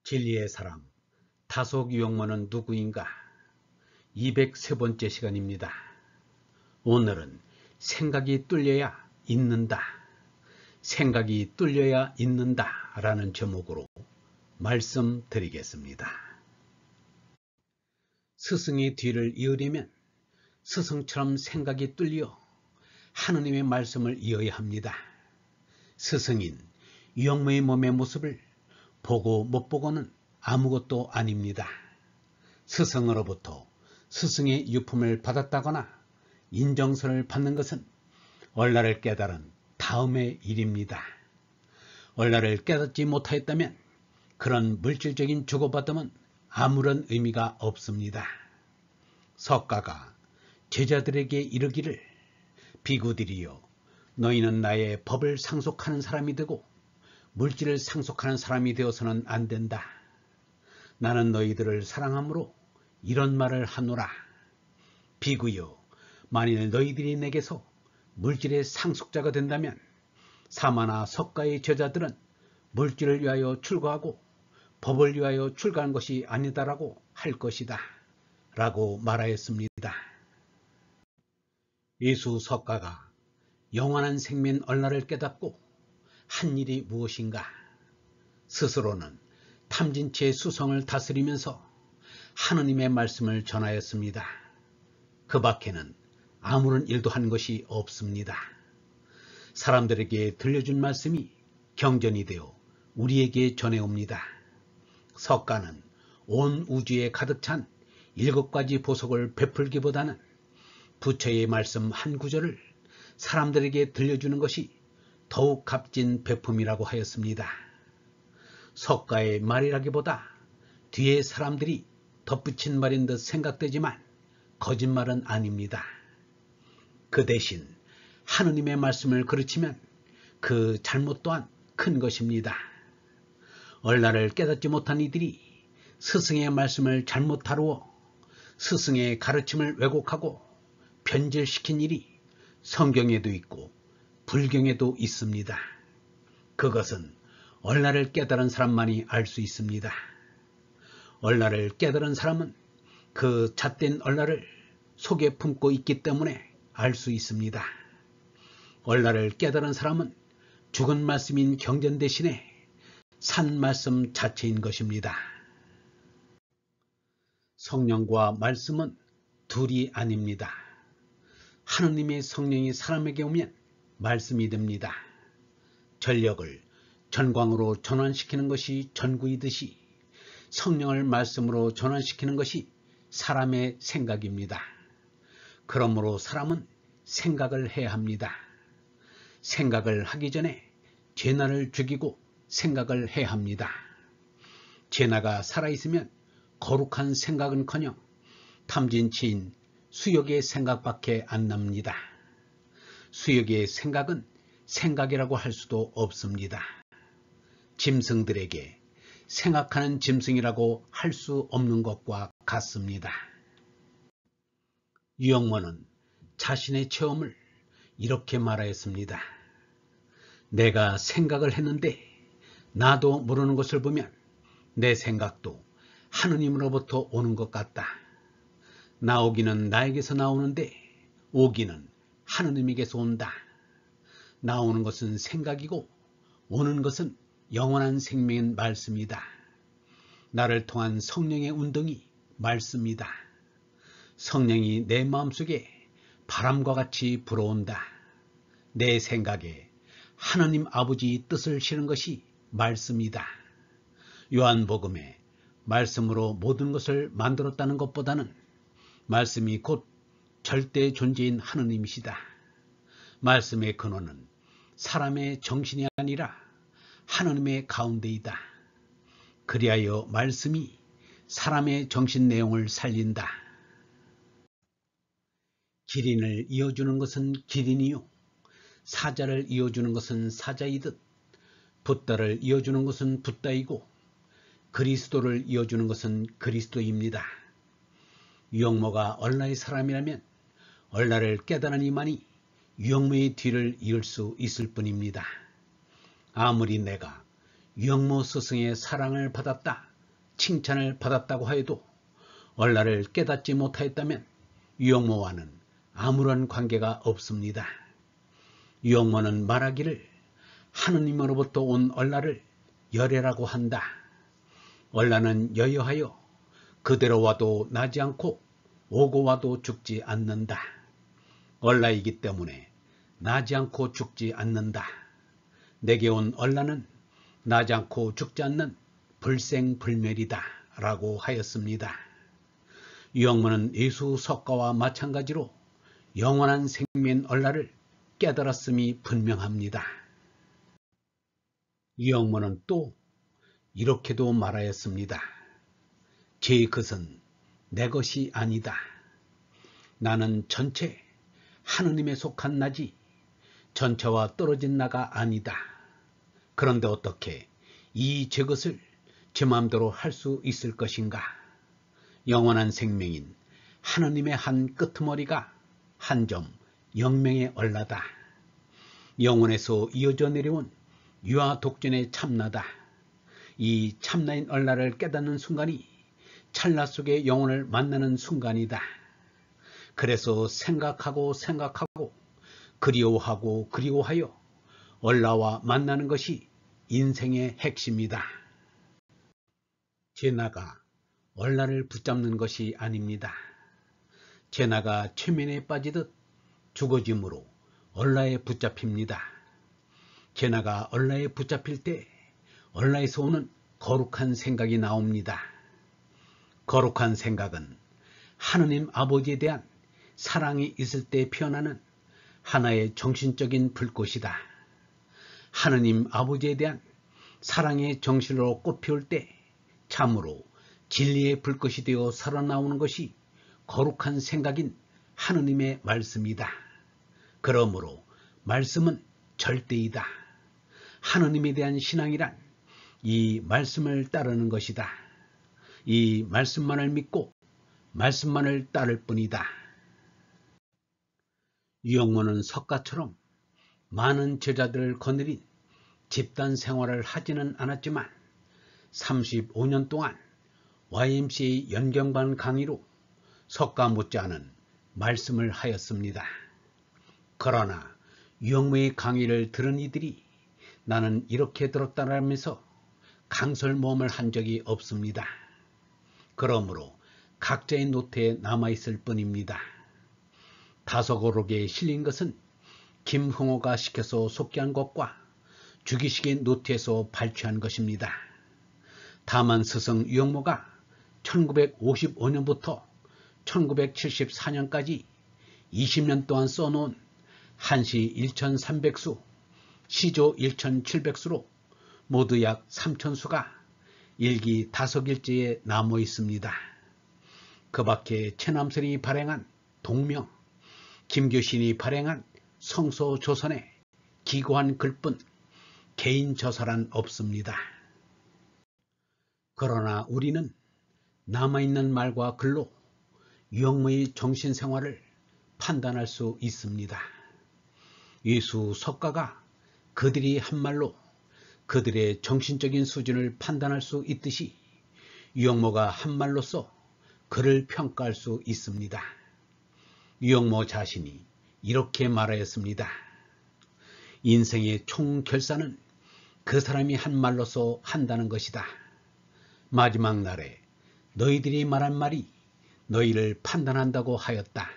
진리의 사랑, 다속 유영모는 누구인가? 203번째 시간입니다. 오늘은 생각이 뚫려야 있는다. 생각이 뚫려야 있는다 라는 제목으로 말씀드리겠습니다. 스승의 뒤를 이으려면 스승처럼 생각이 뚫려 하느님의 말씀을 이어야 합니다. 스승인 유영모의 몸의 모습을 보고 못 보고는 아무것도 아닙니다. 스승으로부터 스승의 유품을 받았다거나 인정서를 받는 것은 얼라를 깨달은 다음의 일입니다. 얼라를 깨닫지 못하였다면 그런 물질적인 주고받음은 아무런 의미가 없습니다. 석가가 제자들에게 이르기를 비구들이여 너희는 나의 법을 상속하는 사람이 되고 물질을 상속하는 사람이 되어서는 안 된다. 나는 너희들을 사랑함으로 이런 말을 하노라. 비구여 만일 너희들이 내게서 물질의 상속자가 된다면 사마나 석가의 제자들은 물질을 위하여 출가하고 법을 위하여 출가한 것이 아니다라고 할 것이다 라고 말하였습니다. 예수 석가가 영원한 생명 얼라를 깨닫고 한 일이 무엇인가? 스스로는 탐진치의 수성을 다스리면서 하느님의 말씀을 전하였습니다. 그 밖에는 아무런 일도 한 것이 없습니다. 사람들에게 들려준 말씀이 경전이 되어 우리에게 전해옵니다. 석가는 온 우주에 가득 찬 7가지 보석을 베풀기보다는 부처의 말씀 한 구절을 사람들에게 들려주는 것이 더욱 값진 베품이라고 하였습니다. 석가의 말이라기보다 뒤에 사람들이 덧붙인 말인 듯 생각되지만 거짓말은 아닙니다. 그 대신 하느님의 말씀을 가르치면 그 잘못 또한 큰 것입니다. 얼라를 깨닫지 못한 이들이 스승의 말씀을 잘못 다루어 스승의 가르침을 왜곡하고 변질시킨 일이 성경에도 있고 불경에도 있습니다. 그것은 얼라를 깨달은 사람만이 알 수 있습니다. 얼라를 깨달은 사람은 그 잣된 얼라를 속에 품고 있기 때문에 알 수 있습니다. 얼라를 깨달은 사람은 죽은 말씀인 경전 대신에 산 말씀 자체인 것입니다. 성령과 말씀은 둘이 아닙니다. 하느님의 성령이 사람에게 오면 말씀이 됩니다. 전력을 전광으로 전환시키는 것이 전구이듯이 성령을 말씀으로 전환시키는 것이 사람의 생각입니다. 그러므로 사람은 생각을 해야 합니다. 생각을 하기 전에 죄나를 죽이고 생각을 해야 합니다. 죄나가 살아있으면 거룩한 생각은커녕 탐진치인 수욕의 생각밖에 안 납니다. 수욕의 생각은 생각이라고 할 수도 없습니다. 짐승들에게 생각하는 짐승이라고 할 수 없는 것과 같습니다. 유영모는 자신의 체험을 이렇게 말하였습니다. 내가 생각을 했는데 나도 모르는 것을 보면 내 생각도 하느님으로부터 오는 것 같다. 나오기는 나에게서 나오는데 오기는 하느님에게서 온다. 나오는 것은 생각이고 오는 것은 영원한 생명인 말씀이다. 나를 통한 성령의 운동이 말씀이다. 성령이 내 마음속에 바람과 같이 불어온다. 내 생각에 하느님 아버지 뜻을 실은 것이 말씀이다. 요한복음에 말씀으로 모든 것을 만들었다는 것보다는 말씀이 곧 절대 존재인 하느님이시다. 말씀의 근원은 사람의 정신이 아니라 하느님의 가운데이다. 그리하여 말씀이 사람의 정신 내용을 살린다. 기린을 이어주는 것은 기린이요 사자를 이어주는 것은 사자이듯 붓다를 이어주는 것은 붓다이고 그리스도를 이어주는 것은 그리스도입니다. 유영모가 얼라의 사람이라면 얼라를 깨달은 이만이 유영모의 뒤를 이을 수 있을 뿐입니다. 아무리 내가 유영모 스승의 사랑을 받았다 칭찬을 받았다고 하여도 얼라를 깨닫지 못하였다면 유영모와는 아무런 관계가 없습니다. 유영모는 말하기를 하느님으로부터 온 얼라를 열애라고 한다. 얼라는 여여하여 그대로 와도 나지 않고 오고 와도 죽지 않는다. 얼라이기 때문에 나지 않고 죽지 않는다. 내게 온 얼라는 나지 않고 죽지 않는 불생불멸이다 라고 하였습니다. 유영모는 예수 석가와 마찬가지로 영원한 생명인 얼라를 깨달았음이 분명합니다. 유영모는 또 이렇게도 말하였습니다. 제 것은 내 것이 아니다. 나는 전체 하느님에 속한 나지 전체와 떨어진 나가 아니다. 그런데 어떻게 이 제 것을 제 마음대로 할 수 있을 것인가? 영원한 생명인 하느님의 한 끄트머리가 한 점 영명의 얼라다. 영원에서 이어져 내려온 유아 독전의 참나다. 이 참나인 얼라를 깨닫는 순간이 찰나 속에 영혼을 만나는 순간이다. 그래서 생각하고 그리워하고 그리워하여 얼라와 만나는 것이 인생의 핵심이다. 제 나가 얼라를 붙잡는 것이 아닙니다. 제 나가 최면에 빠지듯 죽어짐으로 얼라에 붙잡힙니다. 제 나가 얼라에 붙잡힐 때 얼라에서 오는 거룩한 생각이 나옵니다. 거룩한 생각은 하느님 아버지에 대한 사랑이 있을 때 피어나는 하나의 정신적인 불꽃이다. 하느님 아버지에 대한 사랑의 정신으로 꽃피울 때 참으로 진리의 불꽃이 되어 살아나오는 것이 거룩한 생각인 하느님의 말씀이다. 그러므로 말씀은 절대이다. 하느님에 대한 신앙이란 이 말씀을 따르는 것이다. 이 말씀만을 믿고 말씀만을 따를 뿐이다. 유영모는 석가처럼 많은 제자들을 거느린 집단 생활을 하지는 않았지만 35년 동안 YMCA 연경반 강의로 석가 못지않은 말씀을 하였습니다. 그러나 유영모의 강의를 들은 이들이 나는 이렇게 들었다라면서 강설모험을 한 적이 없습니다. 그러므로 각자의 노트에 남아있을 뿐입니다. 다소고록에 실린 것은 김흥호가 시켜서 속기한 것과 주기식의 노트에서 발췌한 것입니다. 다만 스승 유영모가 1955년부터 1974년까지 20년 동안 써놓은 한시 1300수, 시조 1700수로 모두 약 3000수가 일기 5일째에 남아 있습니다. 그 밖에 최남선이 발행한 동명, 김교신이 발행한 성서조선에 기고한 글뿐 개인 저서란 없습니다. 그러나 우리는 남아있는 말과 글로 유영모의 정신생활을 판단할 수 있습니다. 예수 석가가 그들이 한 말로 그들의 정신적인 수준을 판단할 수 있듯이 유영모가 한 말로써 그를 평가할 수 있습니다. 유영모 자신이 이렇게 말하였습니다. 인생의 총결산은 그 사람이 한 말로서 한다는 것이다. 마지막 날에 너희들이 말한 말이 너희를 판단한다고 하였다.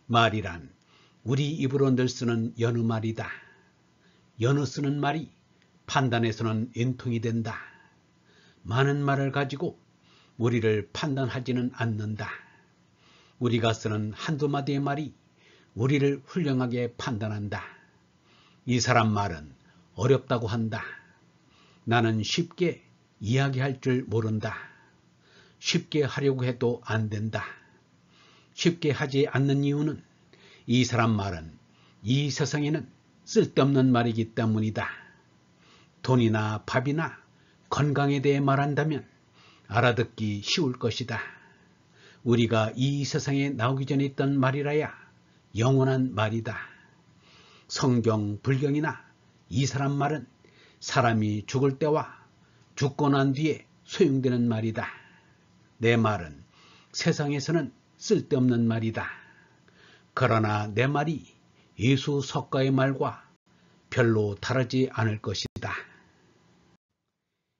말이란 우리 입으로 늘 쓰는 여느 말이다. 여느 쓰는 말이 판단에서는 엔통이 된다. 많은 말을 가지고 우리를 판단하지는 않는다. 우리가 쓰는 한두 마디의 말이 우리를 훌륭하게 판단한다. 이 사람 말은 어렵다고 한다. 나는 쉽게 이야기할 줄 모른다. 쉽게 하려고 해도 안 된다. 쉽게 하지 않는 이유는 이 사람 말은 이 세상에는 쓸데없는 말이기 때문이다. 돈이나 밥이나 건강에 대해 말한다면 알아듣기 쉬울 것이다. 우리가 이 세상에 나오기 전에 있던 말이라야 영원한 말이다. 성경, 불경이나 이 사람 말은 사람이 죽을 때와 죽고 난 뒤에 소용되는 말이다. 내 말은 세상에서는 쓸데없는 말이다. 그러나 내 말이 예수 석가의 말과 별로 다르지 않을 것이다.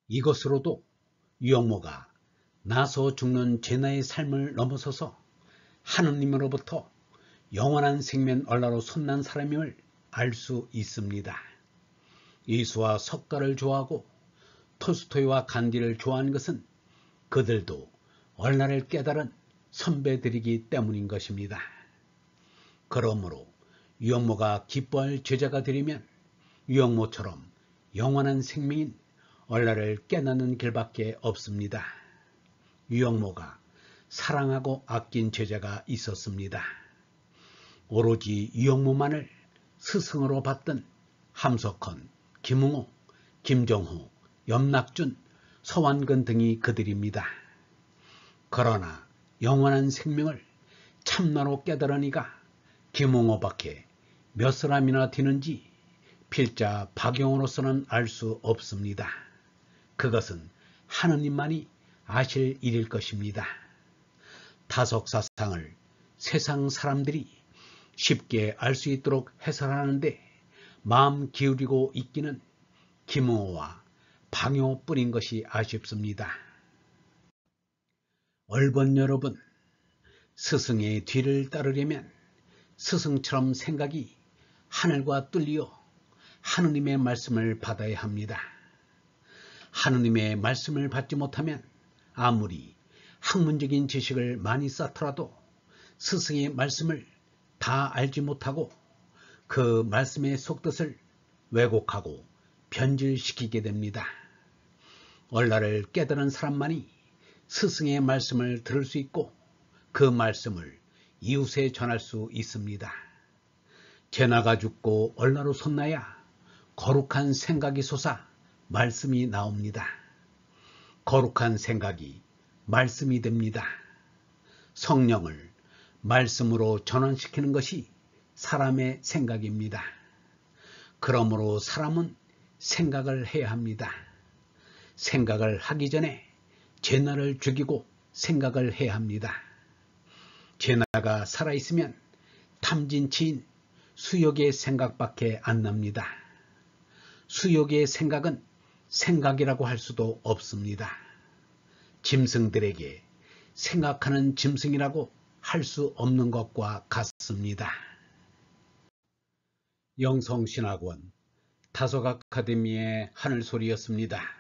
이것으로도 유영모가 나서 죽는 죄나의 삶을 넘어서서 하느님으로부터 영원한 생명 얼라로 손난 사람임을 알 수 있습니다. 예수와 석가를 좋아하고 톨스토이와 간디를 좋아하는 것은 그들도 얼라를 깨달은 선배들이기 때문인 것입니다. 그러므로 유영모가 기뻐할 제자가 되려면 유영모처럼 영원한 생명인 얼라를 깨닫는 길밖에 없습니다. 유영모가 사랑하고 아낀 제자가 있었습니다. 오로지 유영모만을 스승으로 받던 함석헌, 김웅호, 김정호, 염낙준, 서완근 등이 그들입니다. 그러나 영원한 생명을 참나로 깨달으니가 김웅호밖에 몇 사람이나 되는지 필자 박용으로서는 알 수 없습니다. 그것은 하느님만이 아실 일일 것입니다. 다속사상을 세상 사람들이 쉽게 알 수 있도록 해설하는데 마음 기울이고 있기는 김웅호와 방효뿐인 것이 아쉽습니다. 얼번 여러분, 스승의 뒤를 따르려면 스승처럼 생각이 하늘과 뚫려 하느님의 말씀을 받아야 합니다. 하느님의 말씀을 받지 못하면 아무리 학문적인 지식을 많이 쌓더라도 스승의 말씀을 다 알지 못하고 그 말씀의 속뜻을 왜곡하고 변질시키게 됩니다. 얼라를 깨달은 사람만이 스승의 말씀을 들을 수 있고 그 말씀을 이웃에 전할 수 있습니다. 제나가 죽고 얼라로 솟나야 거룩한 생각이 솟아 말씀이 나옵니다. 거룩한 생각이 말씀이 됩니다. 성령을 말씀으로 전환시키는 것이 사람의 생각입니다. 그러므로 사람은 생각을 해야 합니다. 생각을 하기 전에 제나를 죽이고 생각을 해야 합니다. 제나가 살아있으면 탐진치인 수욕의 생각밖에 안 납니다. 수욕의 생각은 생각이라고 할 수도 없습니다. 짐승들에게 생각하는 짐승이라고 할 수 없는 것과 같습니다. 영성신학원 다속 아카데미의 하늘소리였습니다.